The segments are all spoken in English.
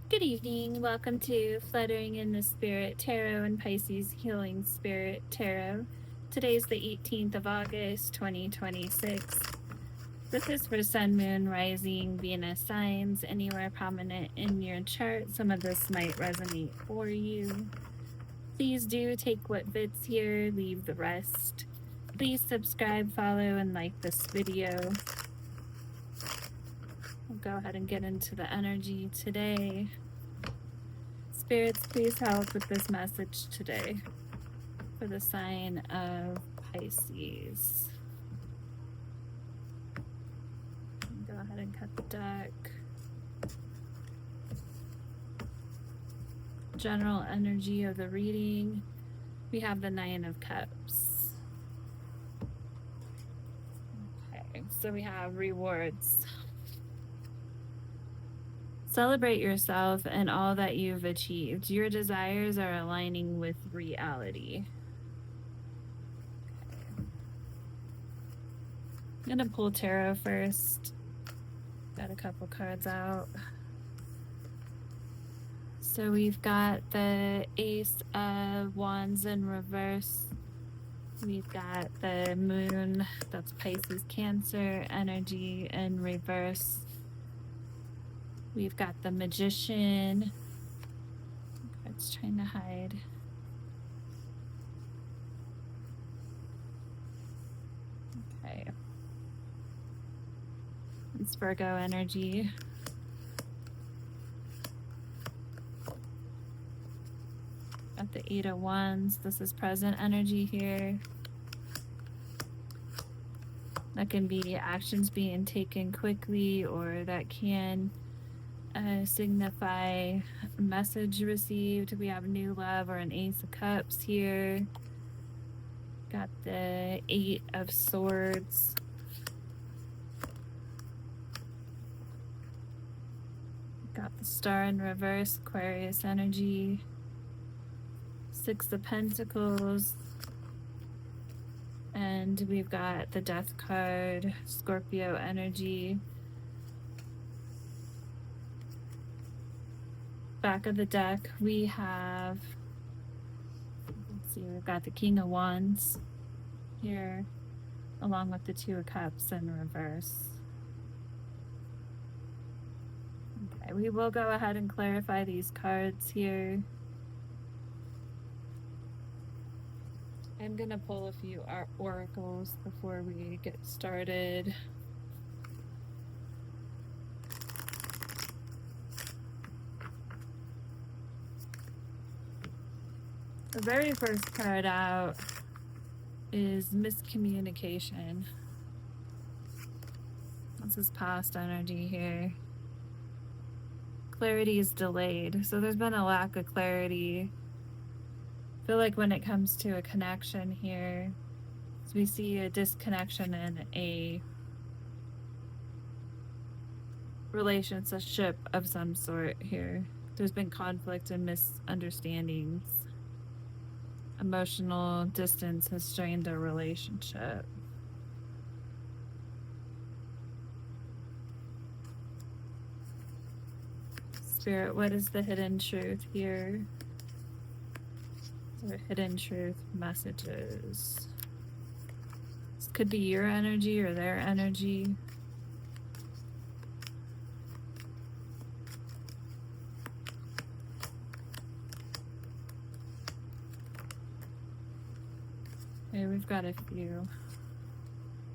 Good evening. Welcome to Fluttering in the Spirit Tarot and Pisces Healing Spirit Tarot. Today's the 18th of August, 2026. This is for Sun, Moon, Rising, Venus signs, anywhere prominent in your chart. Some of this might resonate for you. Please do take what fits here, leave the rest. Please subscribe, follow, and like this video. We'll go ahead and get into the energy today. Spirits, please help with this message today for the sign of Pisces. Go ahead and cut the deck. General energy of the reading. We have the Nine of Cups. Okay, so we have rewards. Celebrate yourself and all that you've achieved. Your desires are aligning with reality. Okay. I'm going to pull tarot first. Got a couple cards out. So we've got the Ace of Wands in reverse. We've got the Moon, that's Pisces Cancer energy in reverse. We've got the Magician. It's trying to hide. Okay. It's Virgo energy. Got the Eight of Wands. This is present energy here. That can be actions being taken quickly, or that can signify a message received. We have new love or an Ace of Cups here. Got the Eight of Swords. Got the Star in reverse, Aquarius energy. Six of Pentacles. And we've got the Death card, Scorpio energy. Back of the deck, we have, let's see, we've got the King of Wands here, along with the Two of Cups in reverse. Okay, we will go ahead and clarify these cards here. I'm going to pull a few oracles before we get started. The very first card out is miscommunication. This is past energy here. Clarity is delayed. So there's been a lack of clarity. I feel like when it comes to a connection here, so we see a disconnection in a relationship of some sort here. There's been conflict and misunderstandings. Emotional distance has strained a relationship. Spirit, what is the hidden truth here? Or hidden truth messages? This could be your energy or their energy. Okay, we've got a few.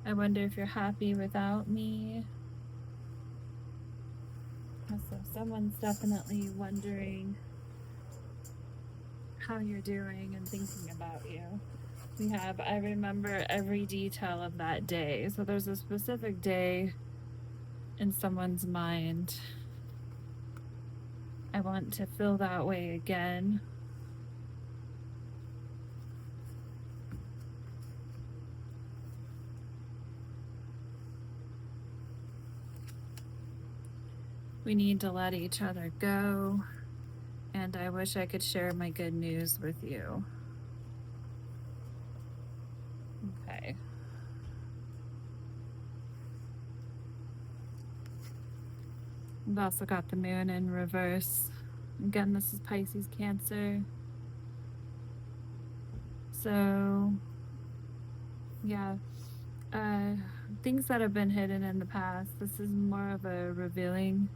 I wonder if you're happy without me. So someone's definitely wondering how you're doing and thinking about you. We have, I remember every detail of that day. So there's a specific day in someone's mind. I want to feel that way again. We need to let each other go, and I wish I could share my good news with you. Okay. We've also got the Moon in reverse. Again, this is Pisces, Cancer. So, yeah, things that have been hidden in the past. This is more of a revealing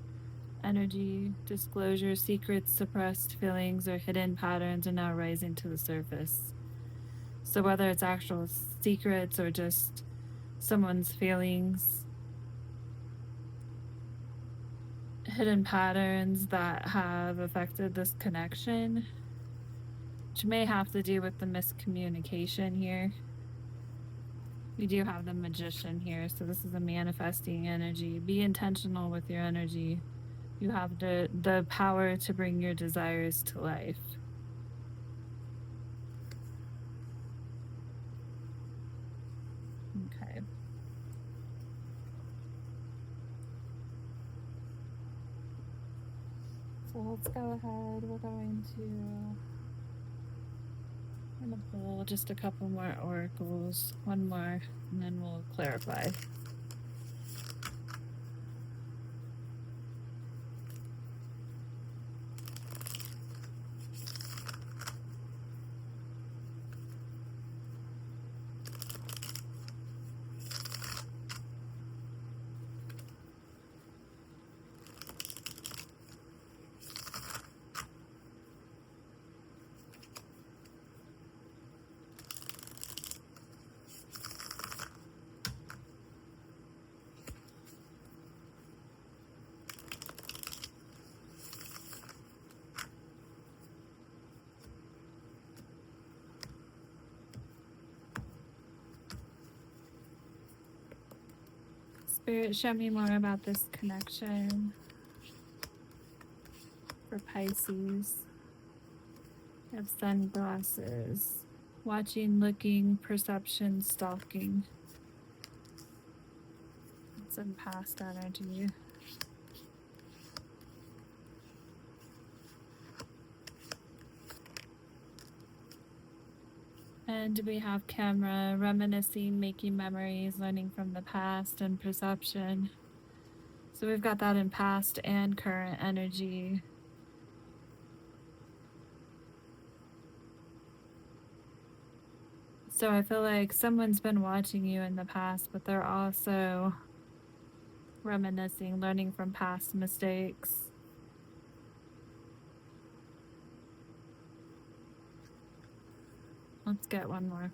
energy. Disclosure, secrets, suppressed feelings, or hidden patterns are now rising to the surface. So whether it's actual secrets or just someone's feelings, hidden patterns that have affected this connection, which may have to do with the miscommunication here. We do have the Magician here, so this is a manifesting energy. Be intentional with your energy. You have the power to bring your desires to life. Okay. So let's go ahead. We're going to pull just a couple more oracles, one more, and then we'll clarify. Spirit, show me more about this connection for Pisces. I have sunglasses. Watching, looking, perception, stalking. It's in past energy. And we have camera, reminiscing, making memories, learning from the past, and perception. So we've got that in past and current energy. So I feel like someone's been watching you in the past, but they're also reminiscing, learning from past mistakes. Let's get one more.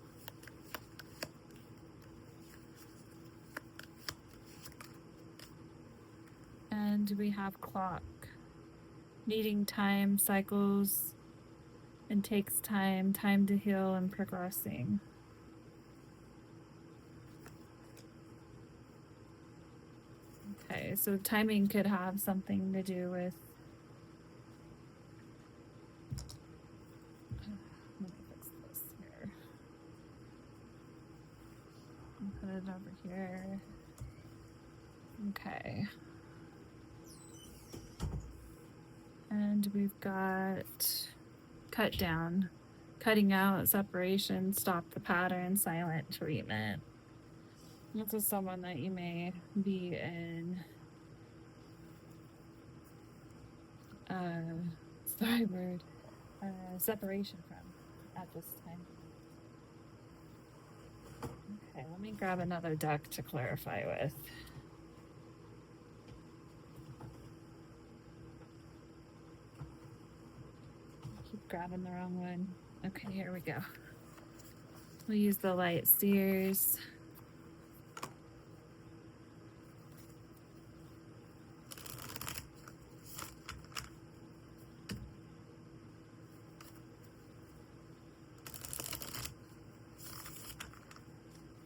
And we have clock. Needing time, cycles, and takes time to heal and progressing. Okay, so timing could have something to do with let me fix this here. I'll put it over here. Okay. And we've got cut down, cutting out, separation, stop the pattern, silent treatment. This is someone that you may be in separation from at this time. Okay, let me grab another deck to clarify with. Keep grabbing the wrong one. Okay, here we go. We'll use the light seers.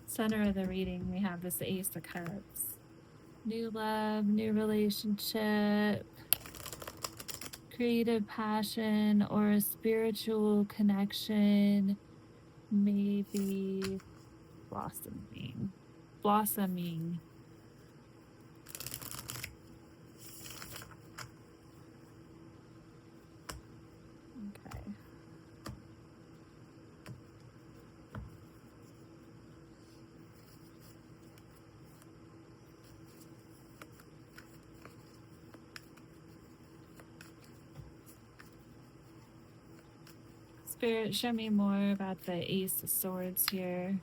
Center of the reading, we have this Ace of Cups. New love, new relationship, creative passion, or a spiritual connection may be blossoming. Okay. Spirit, show me more about the Ace of Swords here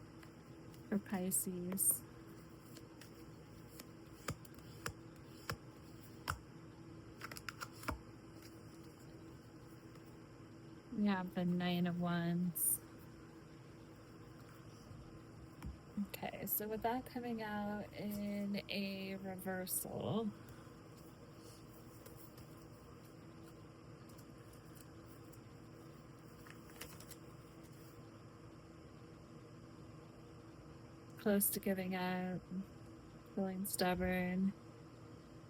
for Pisces. We have the Nine of Wands. Okay, so with that coming out in a reversal, close to giving up, feeling stubborn.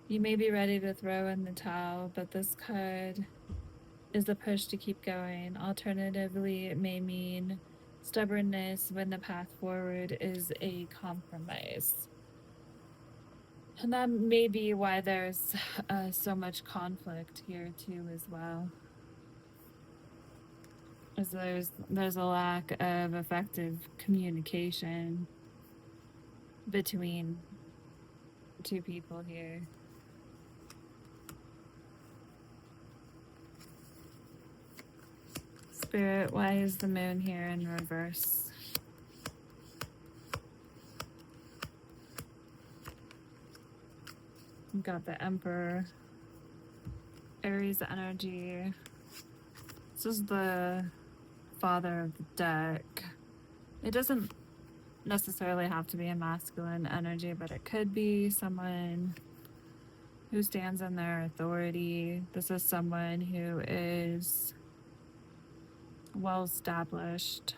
You may be ready to throw in the towel, but this card is a push to keep going. Alternatively, it may mean stubbornness when the path forward is a compromise. And that may be why there's so much conflict here too as well. As there's a lack of effective communication between two people here. Spirit, why is the moon here in reverse? We've got the Emperor, Aries energy. This is the father of the deck. It doesn't necessarily have to be a masculine energy, but it could be someone who stands in their authority. This is someone who is well established.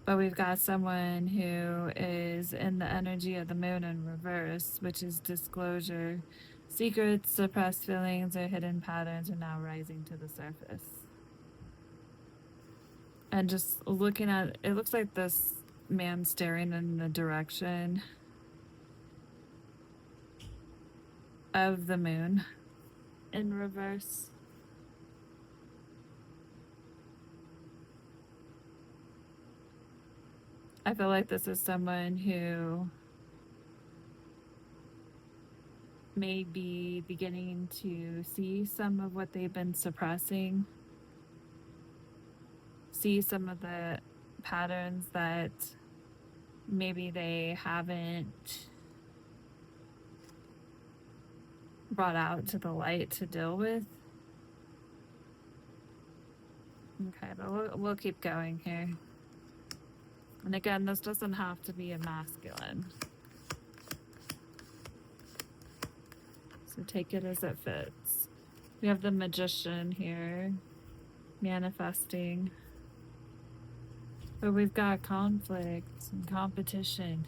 But we've got someone who is in the energy of the moon in reverse, which is disclosure. Secrets, suppressed feelings, or hidden patterns are now rising to the surface. And just looking at it, looks like this man staring in the direction of the moon in reverse. I feel like this is someone who may be beginning to see some of what they've been suppressing, see some of the patterns that maybe they haven't brought out to the light to deal with. Okay, but we'll keep going here. And again, this doesn't have to be a masculine. So take it as it fits. We have the Magician here, manifesting. But we've got conflict and competition.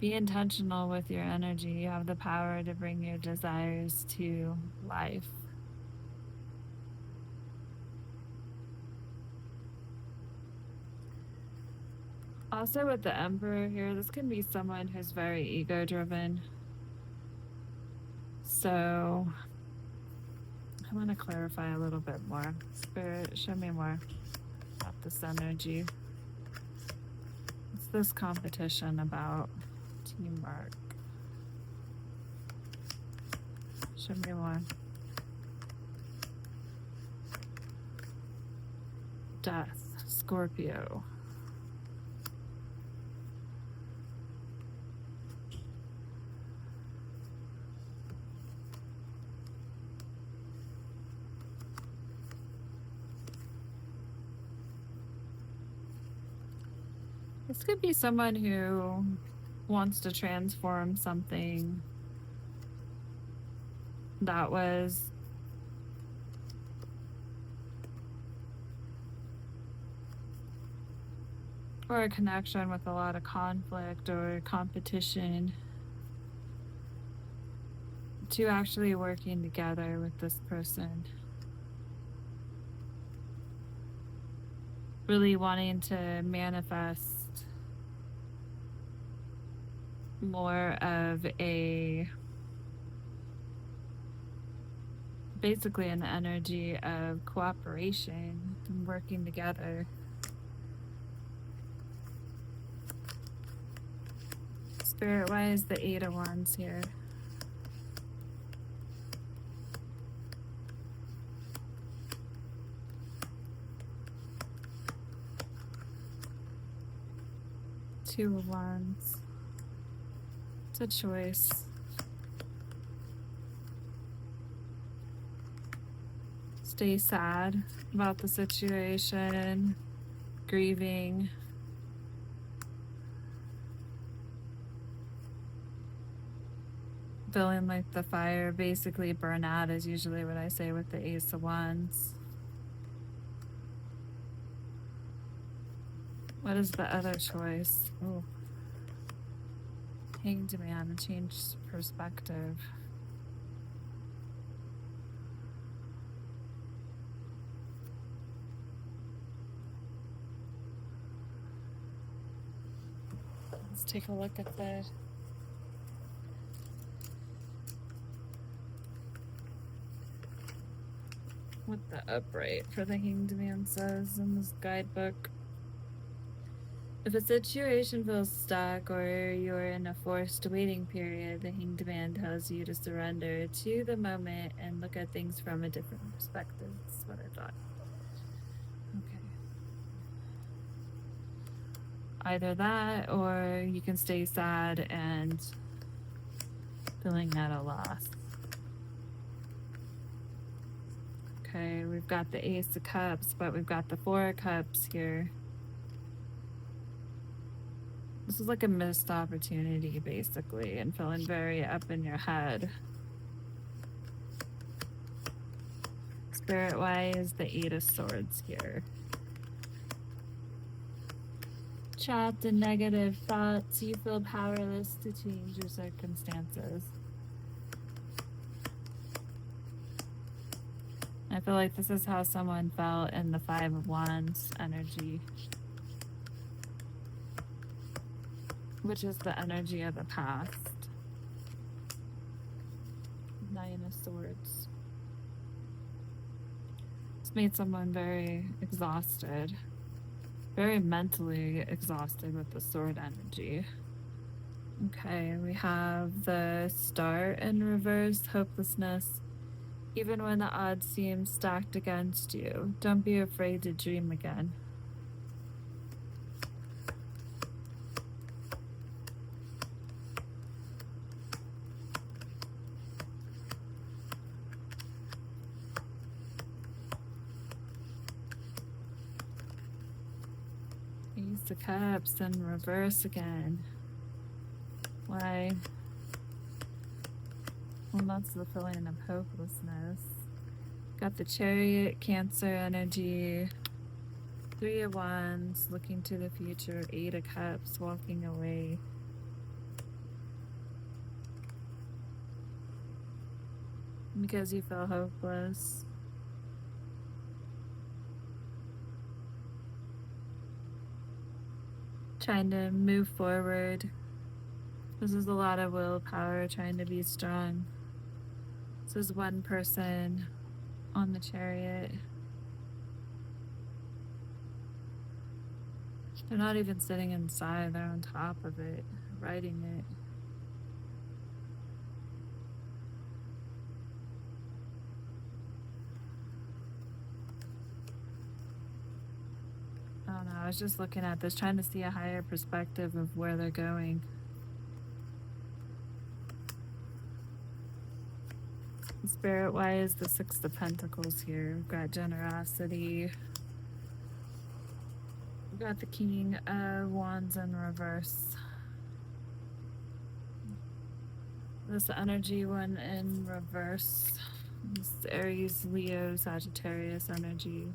Be intentional with your energy. You have the power to bring your desires to life. Also with the Emperor here, this can be someone who's very ego-driven. So I want to clarify a little bit more. Spirit, show me more about this energy. What's this competition about? Teamwork. Show me more. Death, Scorpio. This could be someone who wants to transform something that was or a connection with a lot of conflict or competition to actually working together with this person. Really wanting to manifest more of basically an energy of cooperation and working together. Spirit, why is the Eight of Wands here? Two of Wands. It's a choice. Stay sad about the situation, grieving. Feeling like the fire basically burn out is usually what I say with the Ace of Wands. What is the other choice? Oh. Hanged Man, change perspective. Let's take a look at what the upright for the Hanged Man says in this guidebook. If a situation feels stuck or you're in a forced waiting period, the Hanged Man tells you to surrender to the moment and look at things from a different perspective. That's what I thought. Okay. Either that, or you can stay sad and feeling at a loss. Okay, we've got the Ace of Cups, but we've got the Four of Cups here. This is like a missed opportunity, basically, and feeling very up in your head. Spirit, why is the Eight of Swords here? Trapped in negative thoughts, you feel powerless to change your circumstances. I feel like this is how someone felt in the Five of Wands energy, which is the energy of the past. Nine of Swords. It's made someone very exhausted, very mentally exhausted with the sword energy. Okay, we have the Star in reverse, hopelessness. Even when the odds seem stacked against you, don't be afraid to dream again. Ace of Cups in reverse again. Why? Well, that's the feeling of hopelessness. Got the Chariot, Cancer energy. Three of Wands, looking to the future. Eight of Cups, walking away. Because you feel hopeless. Trying to move forward. This is a lot of willpower, trying to be strong. This is one person on the Chariot. They're not even sitting inside, they're on top of it, riding it. I don't know, I was just looking at this, trying to see a higher perspective of where they're going. Spirit, why is the Six of Pentacles here? We've got generosity. We've got the King of Wands in reverse. This energy one in reverse. This Aries, Leo, Sagittarius energy.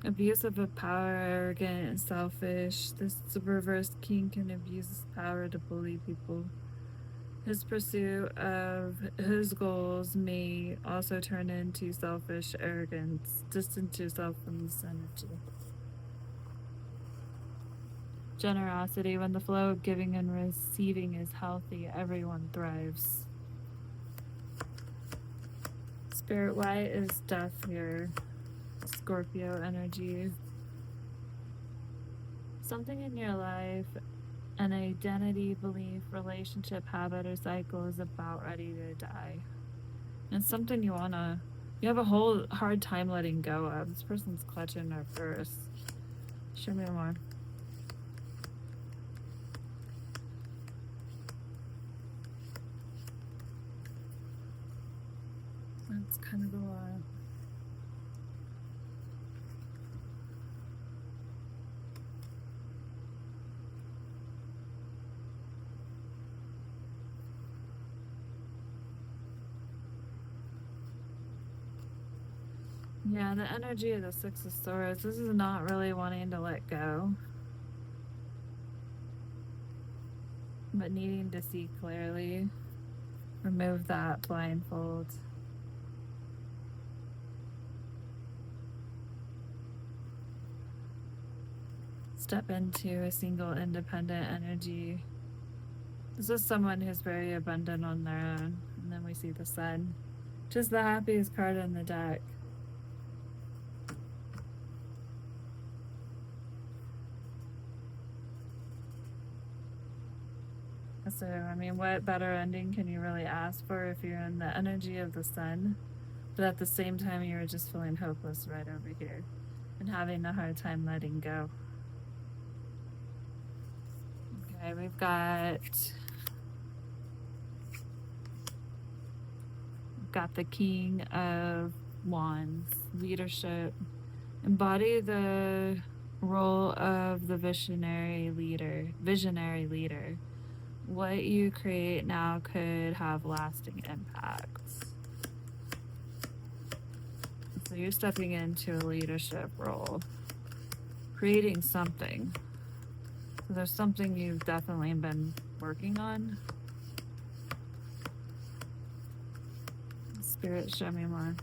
Abusive of power, arrogant and selfish. This reversed king can abuse his power to bully people. His pursuit of his goals may also turn into selfish arrogance. Distance yourself from this energy. Generosity. When the flow of giving and receiving is healthy, everyone thrives. Spirit, why is death here? Scorpio energy. Something in your life, an identity, belief, relationship, habit, or cycle is about ready to die. And it's something you have a whole hard time letting go of. This person's clutching their purse. Show me more. That's kind of a lot. Yeah, the energy of the Six of Swords. This is not really wanting to let go, but needing to see clearly. Remove that blindfold. Step into a single independent energy. This is someone who's very abundant on their own. And then we see the Sun. Just the happiest card in the deck. So, I mean, what better ending can you really ask for if you're in the energy of the Sun, but at the same time you're just feeling hopeless right over here and having a hard time letting go? Okay, we've got the King of Wands, leadership. Embody the role of the visionary leader. What you create now could have lasting impacts. So you're stepping into a leadership role, creating something. So there's something you've definitely been working on. Spirit, show me more.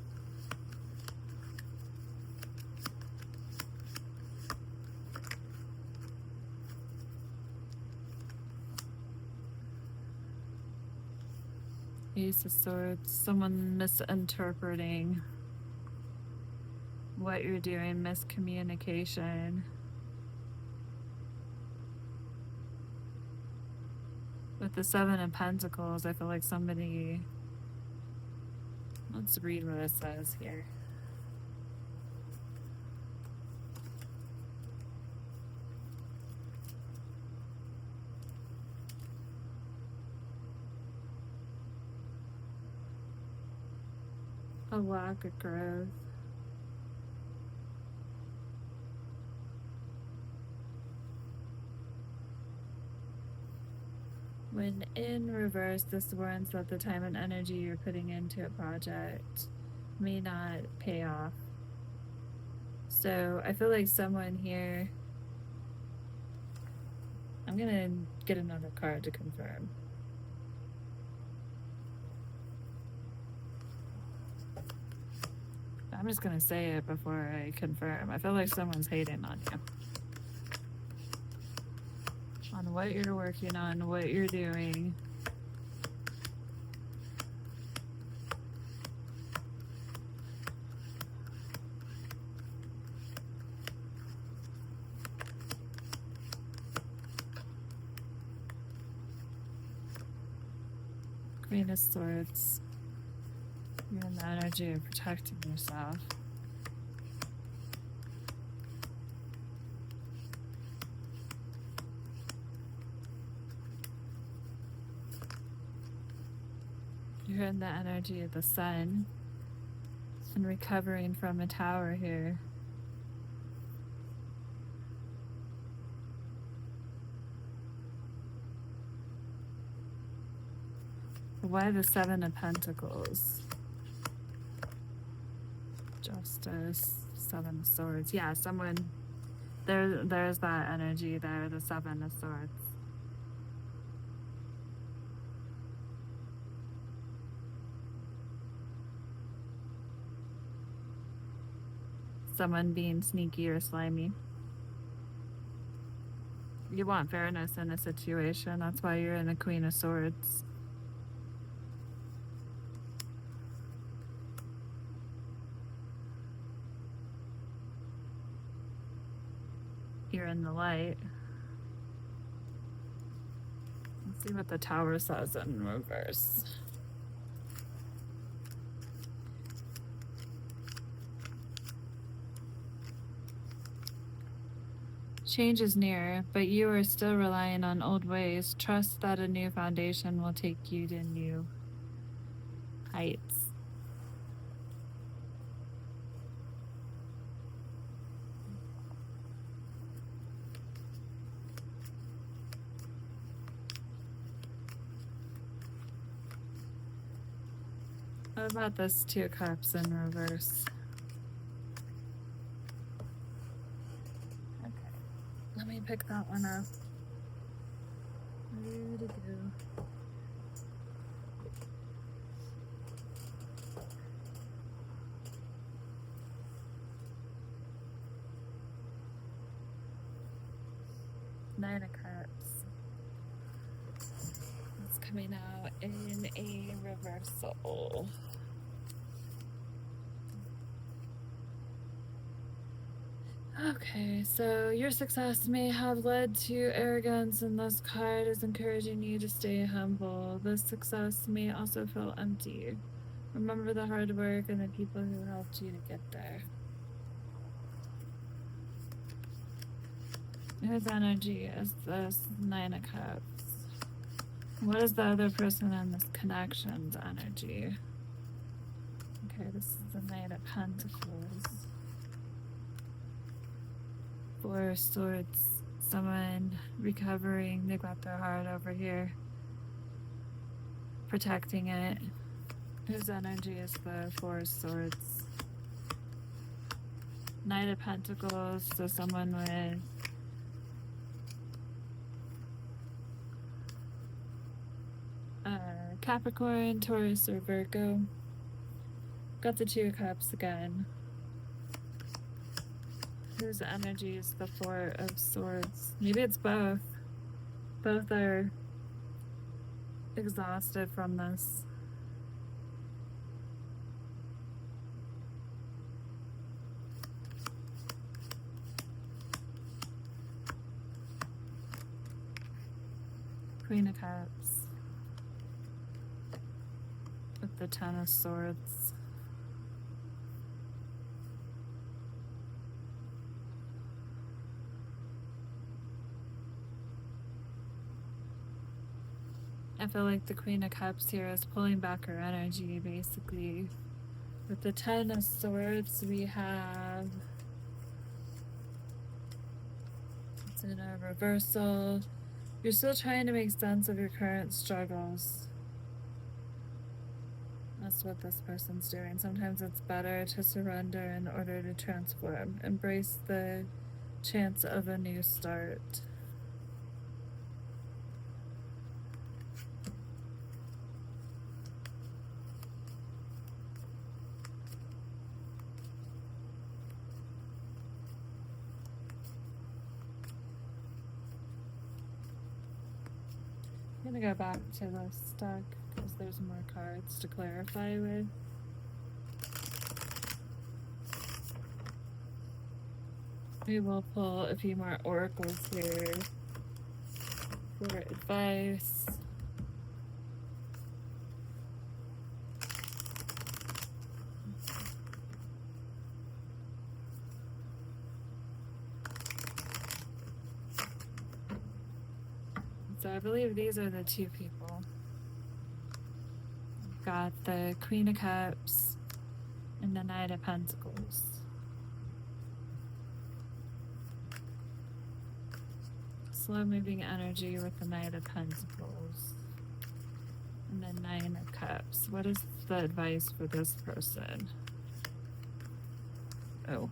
Ace of Swords, someone misinterpreting what you're doing, miscommunication. With the Seven of Pentacles, I feel like somebody... Let's read what it says here. A lack of growth. When in reverse, this warrants that the time and energy you're putting into a project may not pay off. So I feel like someone here... I'm gonna get another card to confirm. I'm just gonna say it before I confirm. I feel like someone's hating on you. On what you're working on, what you're doing. Queen of Swords. You're in the energy of protecting yourself. You're in the energy of the Sun and recovering from a tower here. Why the Seven of Pentacles? Justice, Seven of Swords. Yeah, someone... There's that energy there, the Seven of Swords. Someone being sneaky or slimy. You want fairness in a situation. That's why you're in the Queen of Swords. you're in the light. Let's see what the Tower says in reverse. Change is near, but you are still relying on old ways. Trust that a new foundation will take you to new heights. What about this Two of Cups in reverse? Okay, let me pick that one up. Where to go? Nine of Cups. It's coming out in a reversal. Okay, so your success may have led to arrogance, and this card is encouraging you to stay humble. This success may also feel empty. Remember the hard work and the people who helped you to get there. Whose energy is this Nine of Cups? What is the other person in this connection's energy? Okay, this is the Knight of Pentacles. Four of Swords. Someone recovering. They got their heart over here. Protecting it. Whose energy is the Four of Swords? Knight of Pentacles. So someone with Capricorn, Taurus, or Virgo. Got the Two of Cups again. Whose energy is the Four of Swords? Maybe it's both. Both are exhausted from this. Queen of Cups. With the Ten of Swords. I feel like the Queen of Cups here is pulling back her energy, basically. With the Ten of Swords, we have... it's in a reversal. You're still trying to make sense of your current struggles. That's what this person's doing. Sometimes it's better to surrender in order to transform. Embrace the chance of a new start. I'm gonna go back to the stack because there's more cards to clarify with. We will pull a few more oracles here for advice. So I believe these are the two people. We've got the Queen of Cups and the Knight of Pentacles. Slow moving energy with the Knight of Pentacles and the Nine of Cups. What is the advice for this person? Oh.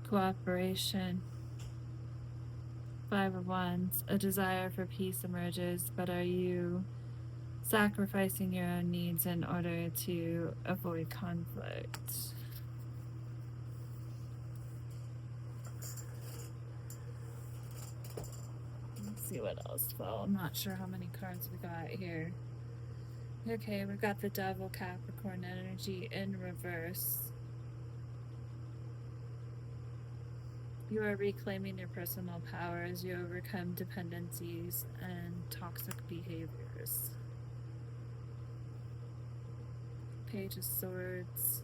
Cooperation. Five of Wands. A desire for peace emerges, but are you sacrificing your own needs in order to avoid conflict? Let's see what else fell. I'm not sure how many cards we got here. Okay, we've got the Devil Capricorn energy in reverse. You are reclaiming your personal power as you overcome dependencies and toxic behaviors. Page of Swords.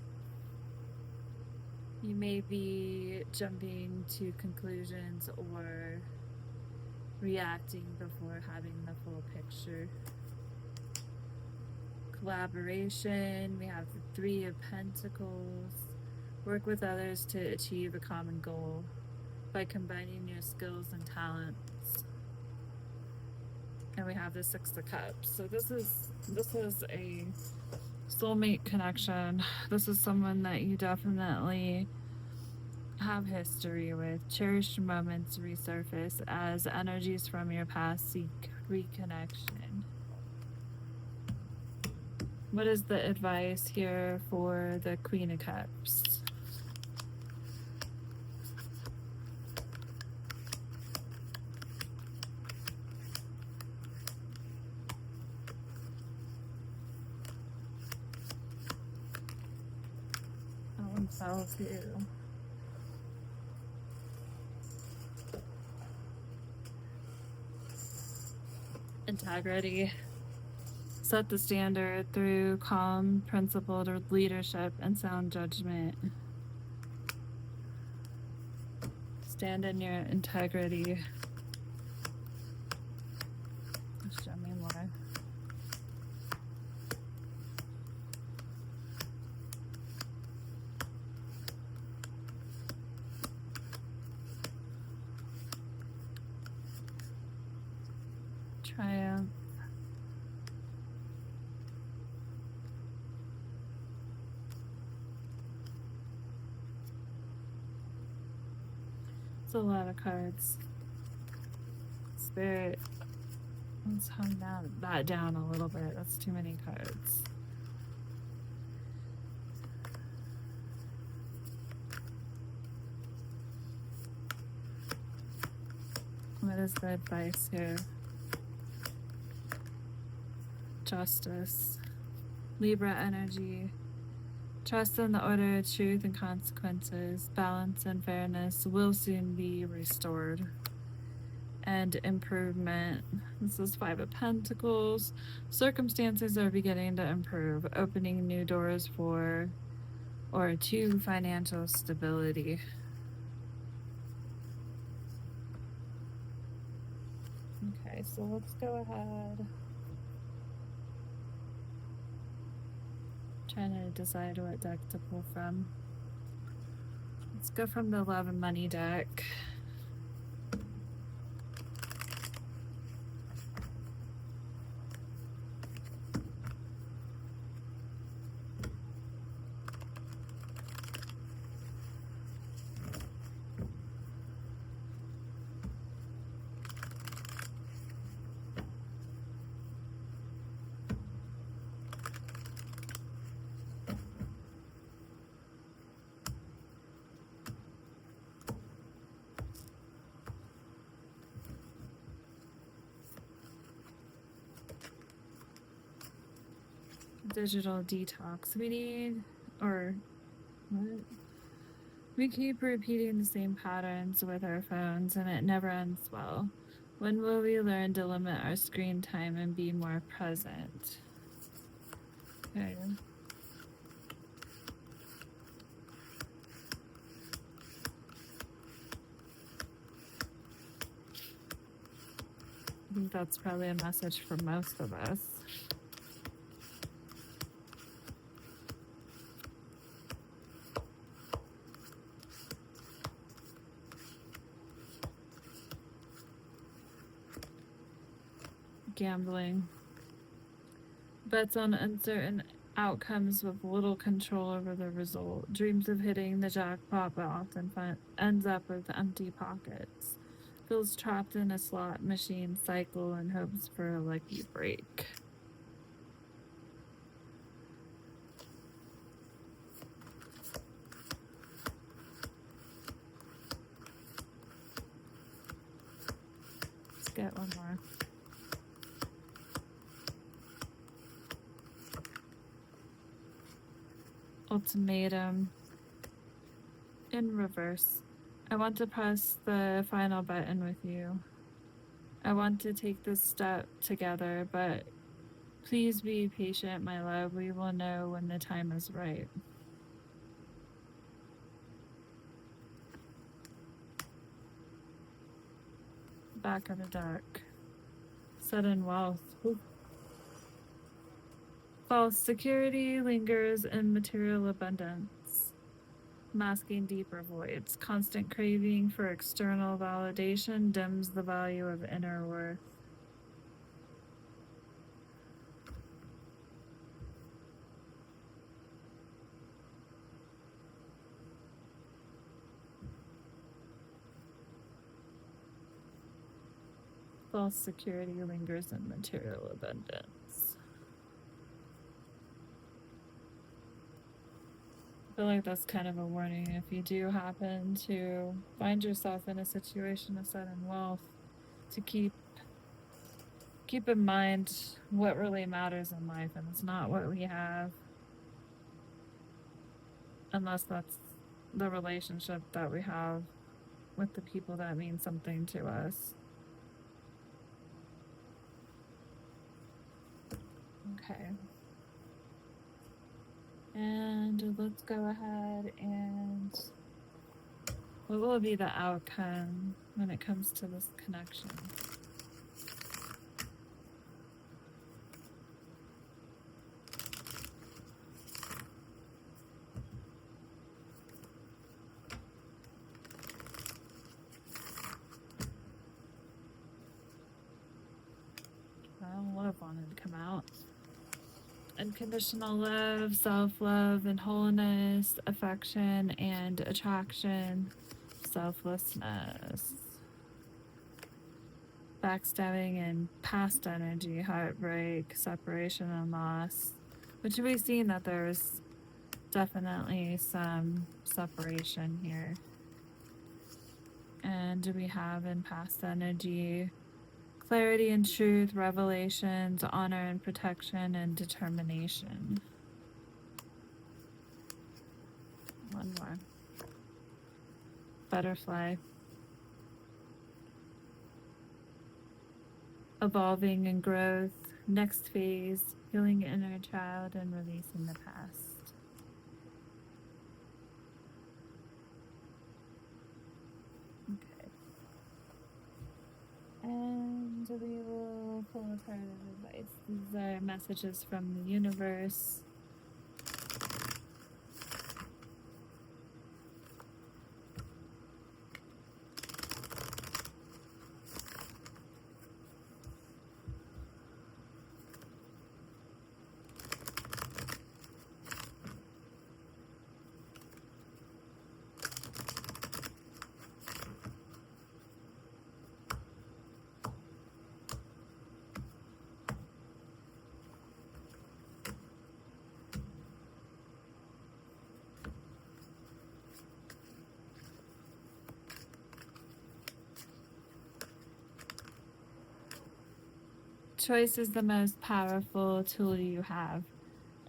You may be jumping to conclusions or reacting before having the full picture. Collaboration. We have the Three of Pentacles. Work with others to achieve a common goal by combining your skills and talents. And we have the Six of Cups. So this is a soulmate connection. This is someone that you definitely have history with. Cherished moments resurface as energies from your past seek reconnection. What is the advice here for the Queen of Cups? That one fell too. Integrity. Set the standard through calm, principled leadership and sound judgment. Stand in your integrity. Show me more. Triumph. It's a lot of cards. Spirit. Let's hung that down a little bit. That's too many cards. What is the advice here? Justice. Libra energy. Trust in the order of truth and consequences. Balance and fairness will soon be restored. And improvement. This is Five of Pentacles. Circumstances are beginning to improve, opening new doors for or to financial stability. Okay, so let's go ahead. Trying to decide what deck to pull from. Let's go from the Love and Money deck. Digital detox. We keep repeating the same patterns with our phones and it never ends well. When will we learn to limit our screen time and be more present? Okay. I think that's probably a message for most of us. Gambling. Bets on uncertain outcomes with little control over the result. Dreams of hitting the jackpot but often ends up with empty pockets. Feels trapped in a slot machine cycle and hopes for a lucky break. Let's get one more. Ultimatum in reverse. I want to press the final button with you. I want to take this step together, but please be patient, my love. We will know when the time is right. Back of the deck. Sudden wealth. Ooh. False security lingers in material abundance, masking deeper voids. Constant craving for external validation dims the value of inner worth. False security lingers in material abundance. I feel like that's kind of a warning if you do happen to find yourself in a situation of sudden wealth, to keep in mind what really matters in life, and it's not what we have, unless that's the relationship that we have with the people that mean something to us. Okay. And let's go ahead and what will be the outcome when it comes to this connection? Well, love wanted to come out. Unconditional love, self-love, and wholeness, affection and attraction, selflessness, backstabbing and past energy, heartbreak, separation and loss, which we've seen that there's definitely some separation here. And we have in past energy clarity and truth, revelations, honor and protection, and determination. One more. Butterfly. Evolving and growth. Next phase, healing inner child and releasing the past. Okay. And we will pull a card of advice. These are messages from the universe. Choice is the most powerful tool you have.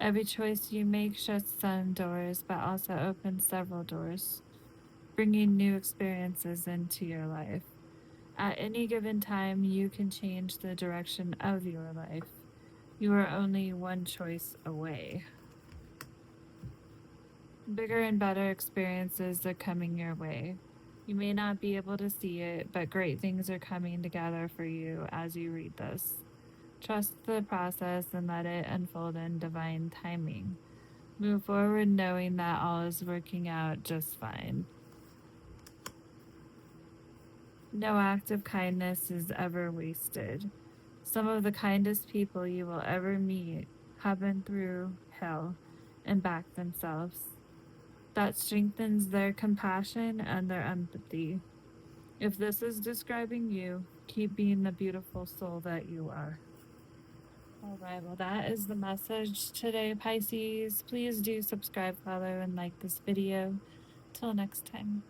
Every choice you make shuts some doors, but also opens several doors, bringing new experiences into your life. At any given time, you can change the direction of your life. You are only one choice away. Bigger and better experiences are coming your way. You may not be able to see it, but great things are coming together for you as you read this. Trust the process and let it unfold in divine timing. Move forward knowing that all is working out just fine. No act of kindness is ever wasted. Some of the kindest people you will ever meet have been through hell and back themselves. That strengthens their compassion and their empathy. If this is describing you, keep being the beautiful soul that you are. All right, well, that is the message today, Pisces. Please do subscribe, follow, and like this video. Till next time.